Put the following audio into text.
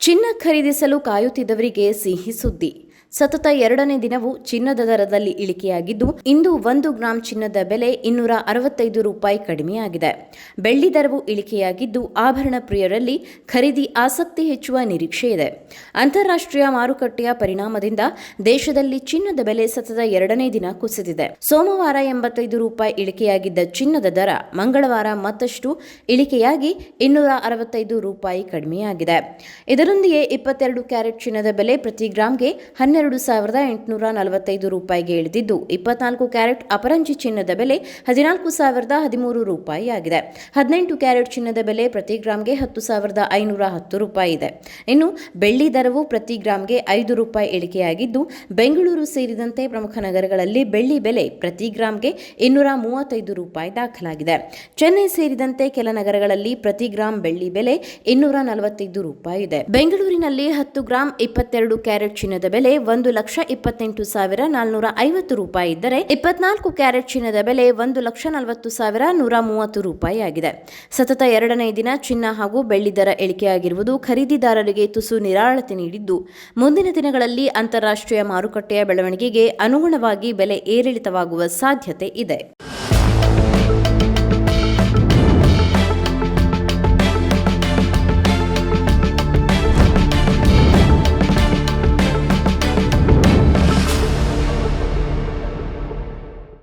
ಚಿನ್ನ ಖರೀದಿಸಲು ಕಾಯುತ್ತಿದ್ದವರಿಗೆ ಸಿಹಿ ಸುದ್ದಿ. ಸತತ ಎರಡನೇ ದಿನವೂ ಚಿನ್ನದ ದರದಲ್ಲಿ ಇಳಿಕೆಯಾಗಿದ್ದು, ಇಂದು 1 ಗ್ರಾಂ ಚಿನ್ನದ ಬೆಲೆ 265 ರೂಪಾಯಿ ಕಡಿಮೆಯಾಗಿದೆ. ಬೆಳ್ಳಿ ದರವು ಇಳಿಕೆಯಾಗಿದ್ದು, ಆಭರಣ ಪ್ರಿಯರಲ್ಲಿ ಖರೀದಿ ಆಸಕ್ತಿ ಹೆಚ್ಚುವ ನಿರೀಕ್ಷೆ ಇದೆ. ಅಂತಾರಾಷ್ಟ್ರೀಯ ಮಾರುಕಟ್ಟೆಯ ಪರಿಣಾಮದಿಂದ ದೇಶದಲ್ಲಿ ಚಿನ್ನದ ಬೆಲೆ ಸತತ ಎರಡನೇ ದಿನ ಕುಸಿದಿದೆ. ಸೋಮವಾರ 85 ರೂಪಾಯಿ ಇಳಿಕೆಯಾಗಿದ್ದ ಚಿನ್ನದ ದರ ಮಂಗಳವಾರ ಮತ್ತಷ್ಟು ಇಳಿಕೆಯಾಗಿ 265 ರೂಪಾಯಿ ಕಡಿಮೆಯಾಗಿದೆ. ಇದರೊಂದಿಗೆ 22 ಕ್ಯಾರೆಟ್ ಚಿನ್ನದ ಬೆಲೆ ಪ್ರತಿ ಗ್ರಾಂಗೆ 12,845 ರೂಪಾಯಿಗೆ ಇಳಿದಿದ್ದು, 24 ಕ್ಯಾರೆಟ್ ಅಪರಂಜಿ ಚಿನ್ನದ ಬೆಲೆ 14,013 ರೂಪಾಯಿ ಆಗಿದೆ. 18 ಕ್ಯಾರೆಟ್ ಚಿನ್ನದ ಬೆಲೆ ಪ್ರತಿ ಗ್ರಾಂಗೆ 10,510 ರೂಪಾಯಿ ಇದೆ. ಇನ್ನು ಬೆಳ್ಳಿ ದರವು ಪ್ರತಿ ಗ್ರಾಂಗೆ 5 ರೂಪಾಯಿ ಇಳಿಕೆಯಾಗಿದ್ದು, ಬೆಂಗಳೂರು ಸೇರಿದಂತೆ ಪ್ರಮುಖ ನಗರಗಳಲ್ಲಿ ಬೆಳ್ಳಿ ಬೆಲೆ ಪ್ರತಿ ಗ್ರಾಂಗೆ 235 ರೂಪಾಯಿ ದಾಖಲಾಗಿದೆ. ಚೆನ್ನೈ ಸೇರಿದಂತೆ ಕೆಲ ನಗರಗಳಲ್ಲಿ ಪ್ರತಿ ಗ್ರಾಂ ಬೆಳ್ಳಿ ಬೆಲೆ 245 ರೂಪಾಯಿ ಇದೆ. ಬೆಂಗಳೂರಿನಲ್ಲಿ 10 ಗ್ರಾಂ 22 ಕ್ಯಾರೆಟ್ ಚಿನ್ನದ ಬೆಲೆ 1,28,450 ರೂಪಾಯಿ ಇದ್ದರೆ, 24 ಕ್ಯಾರೆಟ್ ಚಿನ್ನದ ಬೆಲೆ 1,40,130 ರೂಪಾಯಿ ಆಗಿದೆ. ಸತತ ಎರಡನೇ ದಿನ ಚಿನ್ನ ಹಾಗೂ ಬೆಳ್ಳಿ ದರ ಇಳಿಕೆಯಾಗಿರುವುದು ಖರೀದಿದಾರರಿಗೆ ತುಸು ನಿರಾಳತೆ ನೀಡಿದ್ದು, ಮುಂದಿನ ದಿನಗಳಲ್ಲಿ ಅಂತಾರಾಷ್ಟ್ರೀಯ ಮಾರುಕಟ್ಟೆಯ ಬೆಳವಣಿಗೆಗೆ ಅನುಗುಣವಾಗಿ ಬೆಲೆ ಏರಿಳಿತವಾಗುವ ಸಾಧ್ಯತೆ ಇದೆ.